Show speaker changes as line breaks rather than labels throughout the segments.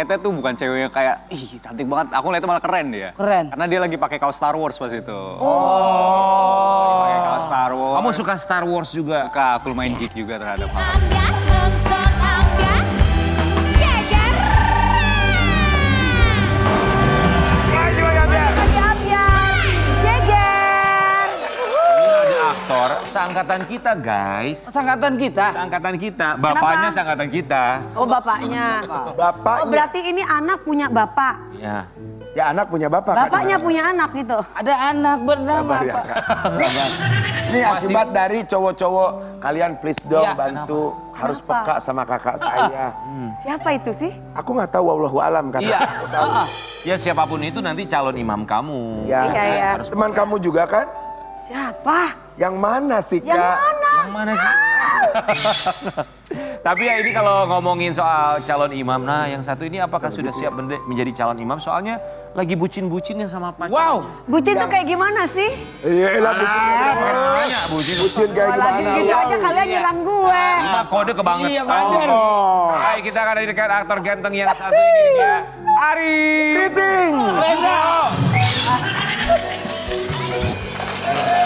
ngeliatnya tuh bukan cewek yang kayak, ih cantik banget. Aku ngeliatnya malah keren dia.
Keren.
Karena dia lagi pakai kaos Star Wars pas itu.
Oh.
Pakai kaos Star Wars.
Kamu suka Star Wars juga?
Suka, aku lumayan geek juga terhadap hal itu.
Aktor seangkatan kita, guys.
Seangkatan kita.
Seangkatan kita. Bapaknya
Kenapa?
seangkatan kita.
Oh bapaknya.
Bapaknya.
Oh berarti ini anak punya bapak.
Ya.
Ya anak punya bapak. kan?
Bapaknya punya anak gitu.
Ada anak bernama
Sabar ya,
apa?
Kak. Sabar. Ini akibat dari cowok-cowok, kalian please dong
Ya,
bantu. Harus
Kenapa?
peka sama kakak saya.
Siapa itu sih?
Aku nggak tahu, wallahu alam kan.
Iya. Ya siapapun itu nanti calon imam kamu.
Ya.
Iya, iya.
Teman kamu juga kan?
Siapa?
Yang mana sih, Kak?
Yang mana?
Yang mana sih? Tapi ya ini kalau ngomongin soal calon imam, nah yang satu ini apakah sudah siap menjadi calon imam? Soalnya lagi bucin-bucinnya sama pacar.
Wow.
Bucin tuh kayak gimana sih?
Iya, bucin.
Nanya bucin.
Bucin kayak
Lagi
gimana?
gitu aja kalian nyerang gue.
Kode kebanget.
Iya, bener.
Oh.
Hai, kita akan hadirkan aktor ganteng yang satu ini dia. Ari.
Kriting.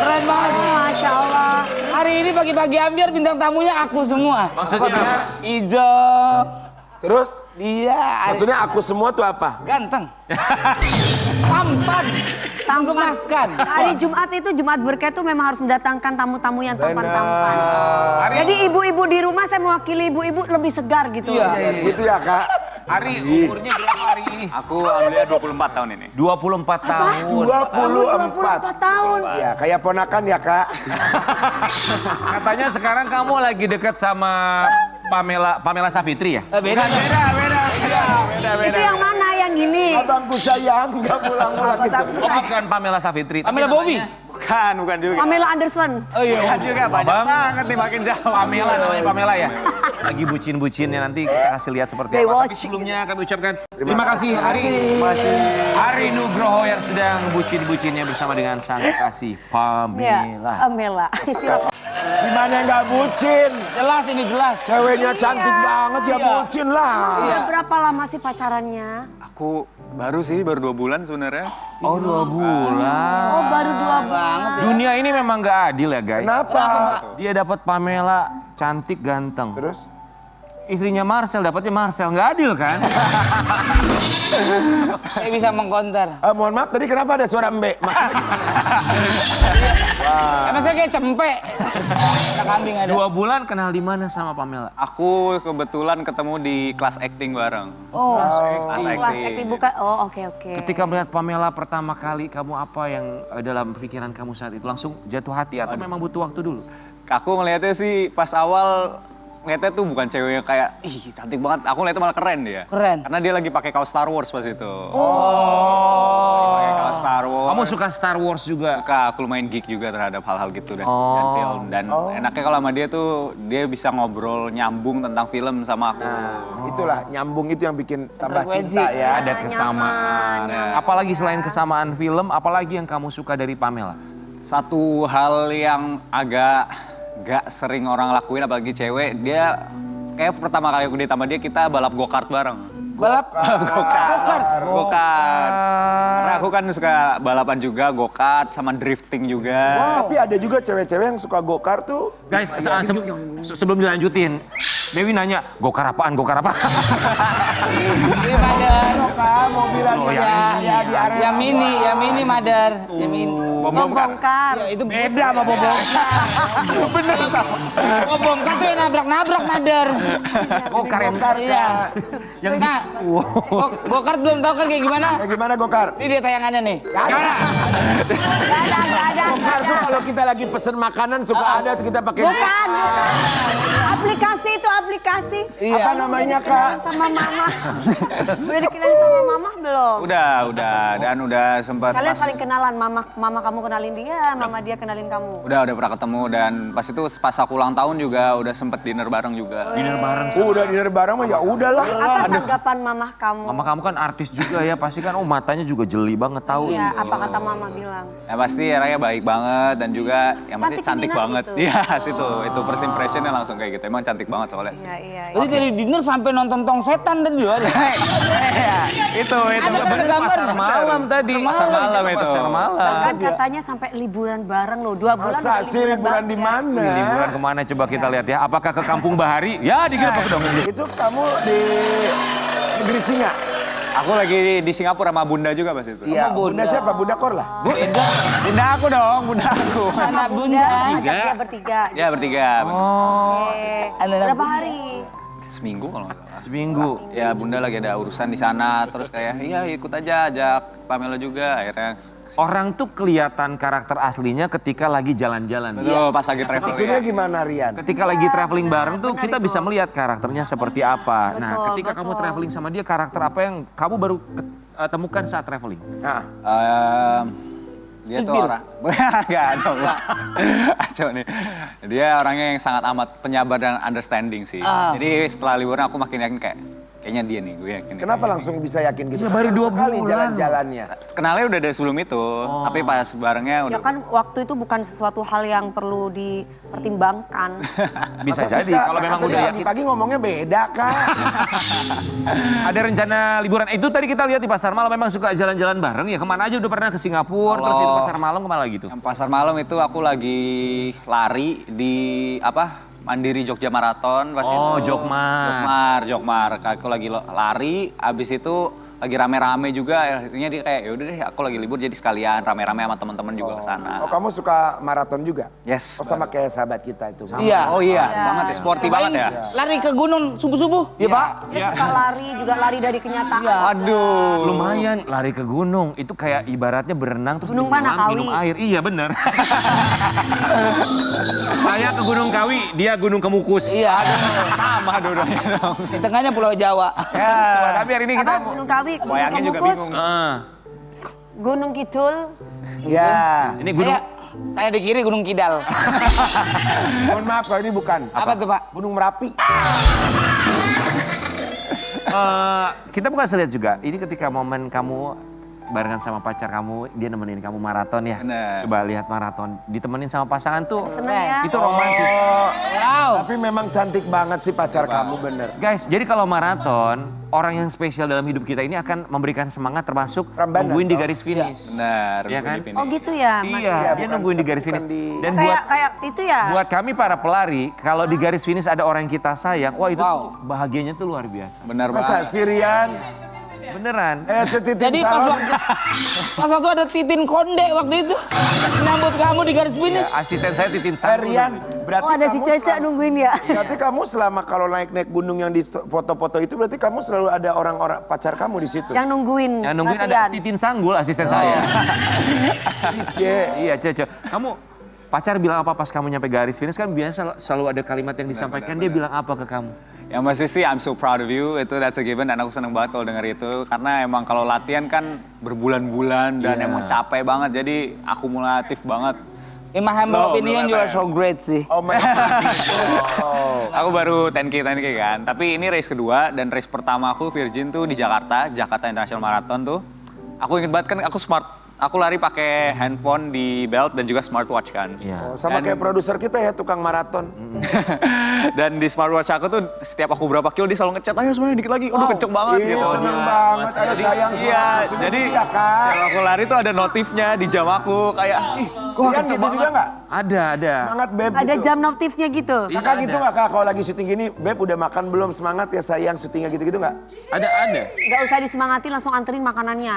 Keren banget.
Masya Allah.
Hari ini pagi-pagi Ambiar bintang tamunya aku semua.
Maksudnya?
Ijo.
Terus?
Iya.
Maksudnya aku semua tuh apa?
Ganteng. Tampan. Menggemaskan.
Hari Jumat itu Jumat berkah itu memang harus mendatangkan tamu-tamu yang tampan-tampan. Jadi ibu-ibu di rumah saya mewakili ibu-ibu lebih segar gitu.
Iya.
Gitu ya, Kak?
Ari, umurnya berapa hari ini?
Aku alhamdulillah 24 tahun ini.
24 tahun.
24
tahun.
Iya, kayak ponakan ya, Kak.
Katanya sekarang kamu lagi dekat sama Pamela Savitri ya?
Beda.
Itu yang mana yang gini?
Abangku sayang, nggak pulang-pulang gitu.
Oh bukan Pamela Savitri.
Pamela Bowie.
Bukan juga.
Pamela Anderson.
Oh iya.
Bukan juga, banyak
Abang.
banget nih makin jauh.
Pamela namanya Pamela ya? Lagi bucin-bucinnya nanti kita kasih lihat seperti apa. Tapi
Baywatch.
sebelumnya kami ucapkan terima kasih Ari. Ari Nugroho yang sedang bucin-bucinnya bersama dengan sang kekasih
Ya,
Pamela.
Pamela.
Gimana nggak bucin?
Jelas ini jelas.
Ceweknya cantik banget ya, bucin lah.
Udah berapa lama sih pacarannya?
Aku baru 2 bulan sebenarnya.
Oh 2 bulan.
Oh baru 2 bulan.
Dunia ini memang nggak adil ya guys.
Kenapa?
Dia dapat Pamela cantik ganteng.
Terus?
Istrinya Marcel dapatnya Marcel, nggak adil kan?
Saya bisa mengkonter.
Mohon maaf, tadi kenapa ada suara mbek?
Emang saya kayak cempe. Ada kambing ada.
2 bulan kenal di mana sama Pamela?
Aku kebetulan ketemu di kelas acting bareng.
Oh,
Kelas
kelas
acting.
acting bukan. Oh oke oke.
Ketika melihat Pamela pertama kali, kamu apa yang dalam pikiran kamu saat itu? Langsung jatuh hati atau memang butuh waktu dulu?
Aku ngeliatnya sih pas awal ngeliatnya tuh bukan cewek yang kayak, ih cantik banget. Aku ngeliatnya malah keren dia.
Keren.
Karena dia lagi pakai kaos Star Wars pas itu.
Oh.
Pakai kaos Star Wars.
Kamu suka Star Wars juga?
Suka, aku lumayan geek juga terhadap hal-hal gitu dan film. Dan enaknya kalau sama dia tuh, dia bisa ngobrol nyambung tentang film sama aku.
Nah, itulah nyambung itu yang bikin tambah
Frekuensi.
cinta ya.
Ada kesamaan. Apalagi selain kesamaan film, apalagi yang kamu suka dari Pamela?
Satu hal yang agak gak sering orang lakuin, apalagi cewek, dia kayak pertama kali aku date sama dia, kita balap go-kart bareng.
Balap.
Go-kart. Karena aku kan suka balapan juga, go-kart sama drifting juga.
Tapi ada juga cewek-cewek yang suka go-kart tuh.
Guys, sebelum dilanjutin, Dewi nanya, gokar apaan, gokar apa?
Ini Madar.
Kak, mobilan ya di area.
Yang mini Madar. Yang mini.
Bongkar.
Ya, itu beda sama bobongkar.
Bener sama.
Bobongkar tuh yang nabrak-nabrak Madar.
Gokar yang
Iya.
yang
Nah, go-kart belum tahu kan kayak gimana?
Ya, gimana go-kart?
Ini dia tayangannya nih.
Gak ada.
Go-kart tuh kalau kita lagi pesen makanan suka ada tuh kita pakai.
Bukan. Aplikasi itu aplikasi.
Iya.
Apa namanya, Kak?
Sama mama. Udah dikenalin sama mama belum?
Udah. Dan udah sempat
Kalian
pas,
saling kenalan, mama kamu kenalin dia, mama dia kenalin kamu.
udah pernah ketemu dan pas itu pas aku ulang tahun juga udah sempet dinner bareng juga.
dinner bareng.
Udah dinner bareng mah ya udahlah.
Apa tanggapan mamah kamu?
Mama kamu kan artis juga ya, pasti kan matanya juga jeli banget tahu.
Iya, apa kata mama bilang?
Ya pasti orangnya baik banget dan juga yang pasti
Cantik
cantik
dibilang
banget.
gitu.
Iya, itu first impressionnya langsung kayak gitu. Emang cantik banget soalnya.
Iya, iya.
Jadi dari dinner sampai nonton Tong Setan tadi juga.
Itu.
Ada
Bener
gambar.
pasar malam tadi.
Pasar malam itu.
Pasar malam.
Bahkan katanya sampai liburan bareng loh, 2 bulan.
Masa
udah
sih liburan di mana?
Ini liburan kemana coba kita lihat ya. Apakah ke Kampung Bahari? Ya digerebek dong.
Itu kamu di negeri Singa?
Aku lagi di Singapura sama Bunda juga pas itu.
Iya, Bunda siapa? Bunda Korla?
Bunda aku dong, Bunda aku.
Anak bunda.
Ajak dia bertiga.
Ya bertiga.
Oke.
Anak-anak
Berapa hari?
Seminggu kalau nggak salah.
Seminggu.
Ya Bunda lagi ada urusan di sana, terus kayak iya ikut aja, ajak Pamela juga. Akhirnya
Orang tuh kelihatan karakter aslinya ketika lagi jalan-jalan.
betul pas lagi traveling.
Maksudnya gimana Rian?
Ketika lagi traveling bareng tuh kita bisa melihat karakternya seperti apa. Nah,
Betul,
ketika kamu
betul.
traveling sama dia, karakter apa yang kamu baru temukan saat traveling?
Nah,
Dia tuh orang, enggak ada Acau nih. Dia orangnya yang sangat amat penyabar dan understanding sih. Jadi setelah liburan aku makin yakin kayaknya dia nih, gue yakin.
kenapa langsung bisa yakin gitu?
Ya, baru 2
Sekali
bulan.
jalan-jalannya.
Kenalnya udah dari sebelum itu, tapi pas barengnya
Ya
udah.
kan waktu itu bukan sesuatu hal yang perlu dipertimbangkan.
Bisa
Masa sih,
jadi
Kak?
kalau memang
Tadi
udah yakin.
pagi-pagi ngomongnya beda, Kak.
Ada rencana liburan. Itu tadi kita lihat di pasar malam memang suka jalan-jalan bareng ya. Kemana aja udah pernah ke Singapura, terus itu pasar malam kemana lagi tuh?
Yang pasar malam itu aku lagi lari di Mandiri Jogja Marathon pas
Oh,
itu.
Jokmar.
Jokmar. Aku lagi lari, abis itu lagi rame-rame juga. Akhirnya dia kayak yaudah deh aku lagi libur jadi sekalian rame-rame sama teman-teman juga ke sana.
Oh, kamu suka maraton juga?
Yes.
Oh, sama kayak sahabat kita itu.
Iya.
Oh iya, banget ya, sporty banget ya.
Lari ke gunung subuh-subuh. Iya, Pak.
Dia suka lari, juga lari dari kenyataan.
Aduh.
Lumayan lari ke gunung. Itu kayak ibaratnya berenang terus
Gunung mana,
menyelam,
Kawi?
minum air. Iya bener. Saya ke Gunung Kawi, dia Gunung Kemukus.
Iya.
Sama dua-duanya dong.
Di tengahnya Pulau Jawa.
Sobat Abi hari ini kita
Apa Gunung Kawi, Gunung
Wayangnya juga
Kemukus,
bingung.
Gunung Kidul.
Ya.
Ini gunung
Saya di kiri Gunung Kidal.
Mohon maaf kalau ini bukan.
Apa tuh, Pak?
Gunung Merapi.
kita bukan lihat juga. Ini ketika momen kamu barengan sama pacar kamu, dia nemenin kamu maraton ya.
Bener.
Coba lihat maraton, ditemenin sama pasangan tuh.
Seneng ya.
Itu romantis.
Wow.
Tapi memang cantik banget sih pacar kamu, bener.
Guys, jadi kalau maraton, orang yang spesial dalam hidup kita ini akan memberikan semangat termasuk
Rambanan,
nungguin di
toh?
garis finish.
Benar.
Iya kan?
begini.
Oh gitu ya, Mas.
Iya, dia
bukan-
nungguin di garis
bukan
finish.
di-
Dan buat
Kayak itu ya.
buat kami para pelari, kalau di garis finish ada orang yang kita sayang, wah itu tuh bahagianya tuh luar biasa.
Benar
Masa
banget.
si Rian?
Beneran.
Setitin
Jadi
salam.
pas waktu ada Titin Konde waktu itu nyambut kamu di garis finish.
Asisten saya Titin
Eh,
Sanggul.
Rian, berarti
Oh ada si
kamu
Cece
selama-
nungguin ya.
Berarti kamu selama kalau naik-naik gunung yang di foto-foto itu berarti kamu selalu ada orang-orang pacar kamu di situ.
Yang nungguin.
Yang nungguin
Mas
ada
Ian.
Titin Sanggul asisten saya.
Cice.
Iya, Cece. Kamu pacar bilang apa pas kamu nyampe garis finish kan biasa selalu ada kalimat yang disampaikan. Dia bilang apa ke kamu?
Yang pasti sih I'm so proud of you, itu that's a given dan aku seneng banget kalau denger itu. Karena emang kalau latihan kan berbulan-bulan dan emang capek banget, jadi akumulatif banget.
In my humble
No,
opinion, you
belum
are
apa
so great sih.
Oh my God.
Aku baru 10K kan, tapi ini race kedua dan race pertama aku Virgin tuh di Jakarta International Marathon tuh. Aku inget banget kan aku lari pakai handphone di belt dan juga smartwatch kan.
Iya.
Oh, sama kayak produser kita ya, tukang maraton.
Dan di smartwatch aku tuh setiap aku berapa kilo dia selalu ngechat, ayo semuanya dikit lagi, udah kenceng banget
Ih,
gitu.
seneng banget, ada
Jadi,
sayang.
iya, jadi
ya Kak.
kalau aku lari tuh ada notifnya di jam aku kayak, ih kok
Rian
kenceng
gitu
banget.
juga nggak?
Ada.
Semangat Beb
Ada
gitu.
jam notifnya gitu.
Kakak
Iya,
gitu
ada.
nggak Kak kalau lagi syuting gini, Beb udah makan belum, semangat ya sayang, syutingnya gitu-gitu nggak?
Ada.
Gak usah disemangati, langsung anterin makanannya.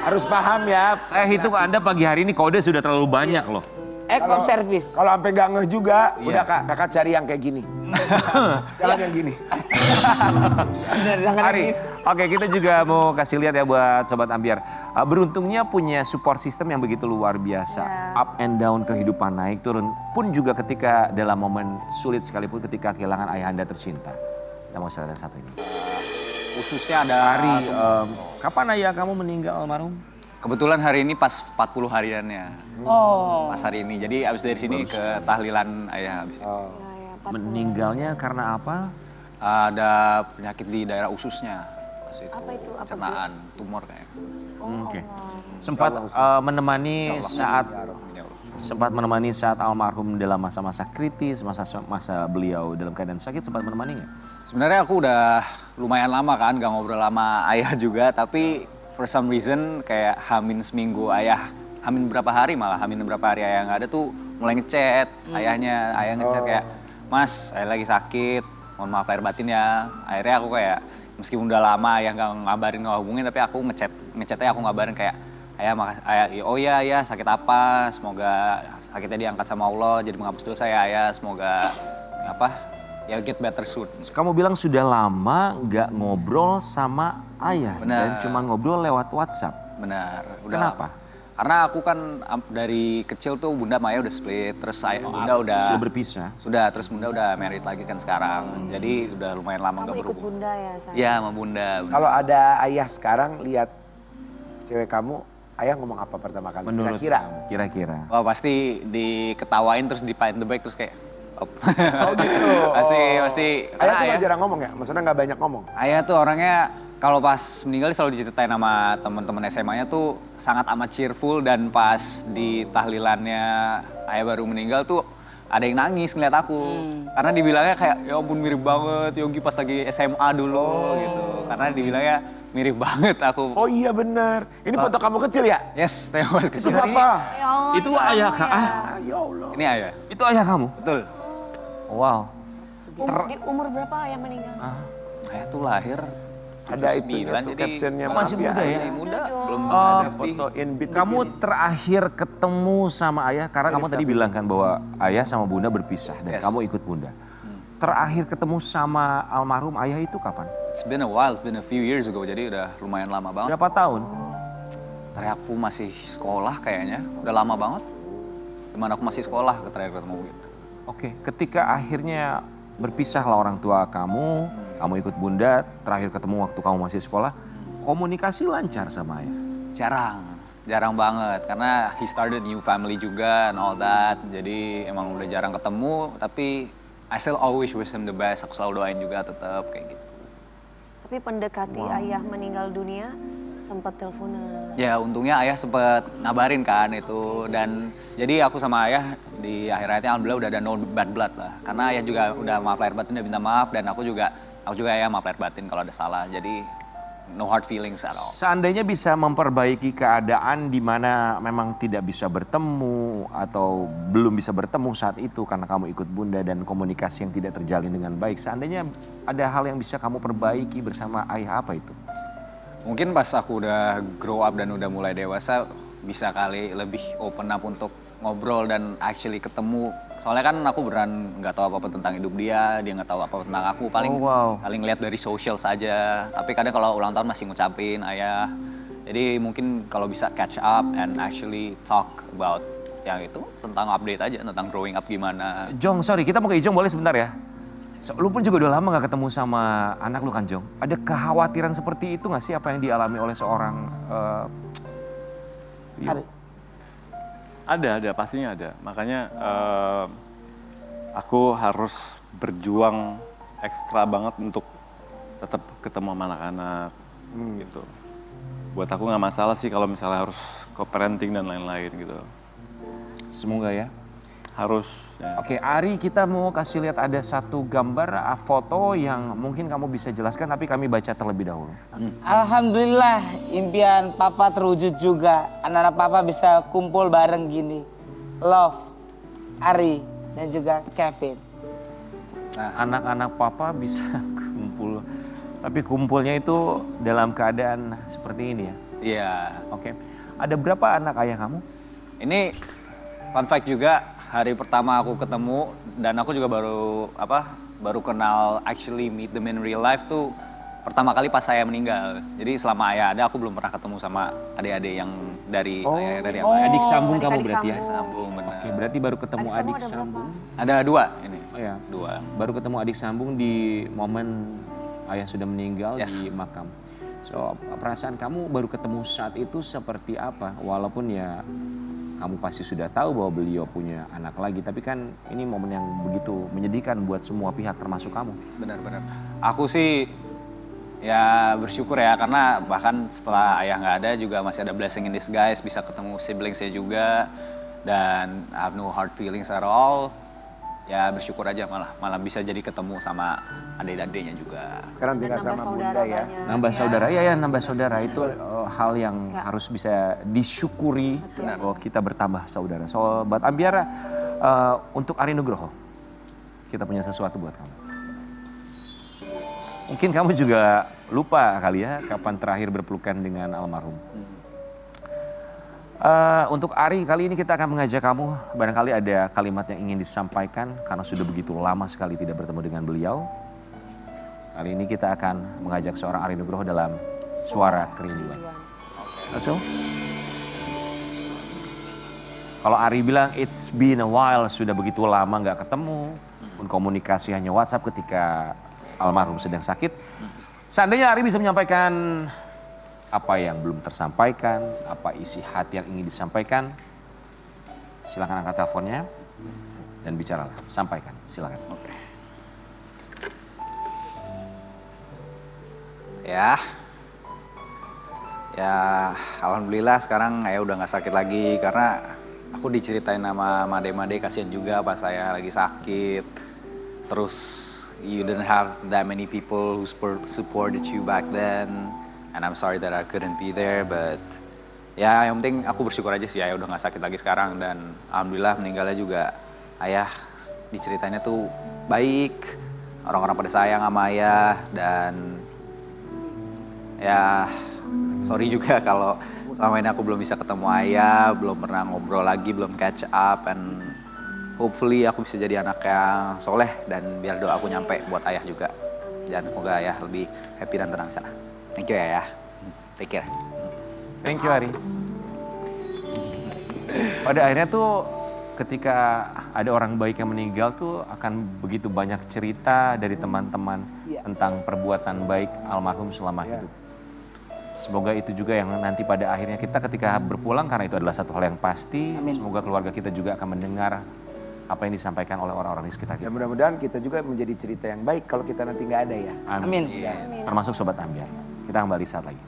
Harus paham ya.
Saya hitung Anda pagi hari ini kode sudah terlalu banyak loh.
Act of service.
Kalau sampai nggak ngeh juga,
Iya.
udah Kak, kakak cari yang kayak gini. Jangan yang gini.
Hari, oke kita juga mau kasih lihat ya buat Sobat Ambiar. Beruntungnya punya support system yang begitu luar biasa. Up and down kehidupan naik turun. Pun juga ketika dalam momen sulit sekalipun ketika kehilangan ayahanda tercinta. Kita mau share satu ini.
Khususnya ada
Hari, kapan ayah kamu meninggal almarhum?
kebetulan hari ini pas 40 hariannya.
Oh.
Pas hari ini. Jadi abis dari sini ke tahlilan ayah abis.
Meninggalnya karena apa?
Ada penyakit di daerah ususnya. Pas itu,
Apa itu? Apa
pencernaan, tumor kayaknya.
Oke. Sempat menemani saat almarhum dalam masa-masa kritis, masa beliau dalam keadaan sakit, sempat menemani nggak?
Sebenarnya aku udah lumayan lama kan gak ngobrol sama ayah juga, tapi for some reason kayak hamin seminggu ayah, hamin berapa hari ayah nggak ada tuh mulai ngechat ayah ngechat kayak, Mas saya lagi sakit, mohon maaf lahir batin ya. Akhirnya aku kayak meskipun udah lama ayah nggak ngabarin, nggak hubungin, tapi aku ngechatnya aku ngabarin kayak, ayah oh iya ayah sakit apa, semoga sakitnya diangkat sama Allah jadi menghapus dosa ya ayah, semoga ya get better soon.
Kamu bilang sudah lama nggak ngobrol sama ayah.
Benar.
Dan cuma ngobrol lewat WhatsApp.
Benar.
Kenapa?
Karena aku kan dari kecil tuh bunda sama ayah udah split, terus bunda udah
Sudah berpisah.
Sudah, terus bunda udah married lagi kan sekarang. Jadi udah lumayan lama nggak
Kamu ikut
berhubung.
bunda ya, sayang?
Iya, sama bunda.
Kalau ada ayah sekarang lihat cewek kamu, ayah ngomong apa pertama kali?
Menurut
Kira-kira.
kamu, kira-kira.
Wah pasti diketawain terus di the back terus kayak, op.
Oh gitu.
pasti.
Ayah tuh
Karena
nggak jarang ngomong ya? Maksudnya nggak banyak ngomong?
Ayah tuh orangnya kalau pas meninggal selalu diceritain sama teman-teman SMA-nya tuh sangat amat cheerful, dan pas di tahlilannya ayah baru meninggal tuh ada yang nangis ngeliat aku. Karena dibilangnya kayak, ya ampun mirip banget Yogi pas lagi SMA dulu gitu. Karena dibilangnya mirip banget aku.
Oh iya benar. Ini foto kamu kecil ya?
Yes, Theo pas
Itu
kecil.
apa?
Itu ayah
Ya Allah.
Ini ayah.
Itu ayah kamu?
Betul.
Wow.
Di umur berapa ayah meninggal?
Ayah tuh lahir
Ada
79,
itu tuh
jadi
captionnya.
masih muda ya?
masih muda. Belum
Oh,
ada
Foto in between.
Kamu terakhir ketemu sama ayah, karena kamu tadi bilang kan bahwa ayah sama bunda berpisah dan
Yes.
kamu ikut bunda. Terakhir ketemu sama almarhum ayah itu kapan?
It's been a while, it's been a few years ago, jadi udah lumayan lama banget.
Berapa tahun?
Terakhir aku masih sekolah kayaknya, udah lama banget. Dimana aku masih sekolah terakhir ketemu gitu.
Oke, ketika akhirnya berpisahlah orang tua kamu, kamu ikut bunda, terakhir ketemu waktu kamu masih sekolah, komunikasi lancar sama ayah?
Jarang banget, karena he started new family juga and all that. Jadi emang udah jarang ketemu, tapi I still always wish him the best. Aku selalu doain juga tetap kayak gitu.
Tapi pendekati ayah meninggal dunia sempat teleponan.
Ya untungnya ayah sempet ngabarin kan itu, dan jadi aku sama ayah di akhir-akhirnya alhamdulillah udah ada no bad blood lah. Karena ayah juga udah maaf lahir batin, udah minta maaf, dan aku juga ayah maaf lahir batin kalau ada salah. Jadi no hard feelings at all.
Seandainya bisa memperbaiki keadaan di mana memang tidak bisa bertemu atau belum bisa bertemu saat itu karena kamu ikut bunda dan komunikasi yang tidak terjalin dengan baik. Seandainya ada hal yang bisa kamu perbaiki bersama ayah, apa itu?
Mungkin pas aku udah grow up dan udah mulai dewasa, bisa kali lebih open up untuk ngobrol dan actually ketemu. Soalnya kan aku beneran nggak tahu apa-apa tentang hidup dia nggak tahu apa-apa tentang aku. Paling saling lihat dari social saja. Tapi kadang kalau ulang tahun masih ngucapin ayah. Jadi mungkin kalau bisa catch up and actually talk about yang itu, tentang update aja, tentang growing up gimana.
Jong, sorry, kita mau ke Ijong boleh sebentar ya? Lu pun juga udah lama gak ketemu sama anak lu kan, Jong? Ada kekhawatiran seperti itu gak sih apa yang dialami oleh seorang
Ada, pastinya ada. Makanya aku harus berjuang ekstra banget untuk tetap ketemu sama anak-anak gitu. Buat aku nggak masalah sih kalau misalnya harus co-parenting dan lain-lain gitu.
Semoga ya.
Harus. Ya.
Oke, Ari, kita mau kasih lihat ada satu gambar foto yang mungkin kamu bisa jelaskan, tapi kami baca terlebih dahulu.
Alhamdulillah impian papa terwujud juga. Anak-anak papa bisa kumpul bareng gini. Love, Ari, dan juga Kevin.
Anak-anak papa bisa kumpul, tapi kumpulnya itu dalam keadaan seperti ini ya?
Iya.
Oke, ada berapa anak ayah kamu?
Ini fun fact juga, hari pertama aku ketemu dan aku juga baru kenal, actually meet them in real life tuh pertama kali pas saya meninggal. Jadi selama ayah ada aku belum pernah ketemu sama adik-adik yang dari ayah dari aku.
Adik sambung kamu
adik
berarti ya?
Sambung benar.
Oke, berarti baru ketemu
Adik
adik
sambung ada
sambung.
Ada dua ini.
Oh ya,
Dua.
baru ketemu adik sambung di momen ayah sudah meninggal
Yes.
di makam. So, perasaan kamu baru ketemu saat itu seperti apa? Walaupun ya kamu pasti sudah tahu bahwa beliau punya anak lagi. Tapi kan ini momen yang begitu menyedihkan buat semua pihak termasuk kamu.
Benar-benar. Aku sih ya bersyukur ya karena bahkan setelah ayah nggak ada juga masih ada blessing in disguise, bisa ketemu sibling saya juga dan I have no hard feelings at all. Ya bersyukur aja malah bisa jadi ketemu sama adik-adiknya juga.
Sekarang tinggal
Nambah
sama
saudara
bunda ya.
banyak.
Nambah saudara, ya nambah saudara itu hal yang harus bisa disyukuri bahwa kita bertambah saudara. So, buat Ambiar, untuk Ari Nugroho, kita punya sesuatu buat kamu. Mungkin kamu juga lupa kali ya kapan terakhir berpelukan dengan almarhum. Untuk Ari, kali ini kita akan mengajak kamu, barangkali ada kalimat yang ingin disampaikan karena sudah begitu lama sekali tidak bertemu dengan beliau. Kali ini kita akan mengajak seorang Ari Nugroho dalam Suara Kerinduan. Langsung. Kalau Ari bilang it's been a while, sudah begitu lama nggak ketemu, pun komunikasi hanya WhatsApp ketika almarhum sedang sakit. Seandainya Ari bisa menyampaikan apa yang belum tersampaikan, apa isi hati yang ingin disampaikan, silakan angkat teleponnya dan bicaralah, sampaikan, silakan.
Ya, alhamdulillah sekarang ya udah nggak sakit lagi karena aku diceritain sama Made kasihan juga pas saya lagi sakit. Terus you didn't have that many people who supported you back then, and I'm sorry that I couldn't be there, but ya yang penting aku bersyukur aja sih ayah udah nggak sakit lagi sekarang dan alhamdulillah meninggalnya juga ayah diceritainnya tuh baik, orang-orang pada sayang sama ayah dan ya sorry juga kalau selama ini aku belum bisa ketemu ayah, belum pernah ngobrol lagi, belum catch up, and hopefully aku bisa jadi anak yang soleh dan biar doa aku nyampe buat ayah juga. Dan semoga ayah lebih happy dan tenang sana. Thank you ya. Take care.
Thank you Ari. Pada akhirnya tuh ketika ada orang baik yang meninggal tuh akan begitu banyak cerita dari teman-teman tentang perbuatan baik almarhum selama hidup. Semoga itu juga yang nanti pada akhirnya kita ketika berpulang, karena itu adalah satu hal yang pasti. Semoga keluarga kita juga akan mendengar apa yang disampaikan oleh orang-orang di sekitar kita.
Dan mudah-mudahan kita juga menjadi cerita yang baik kalau kita nanti nggak ada ya.
Amin. Termasuk Sobat Ambiar. Kita kembali saat lagi.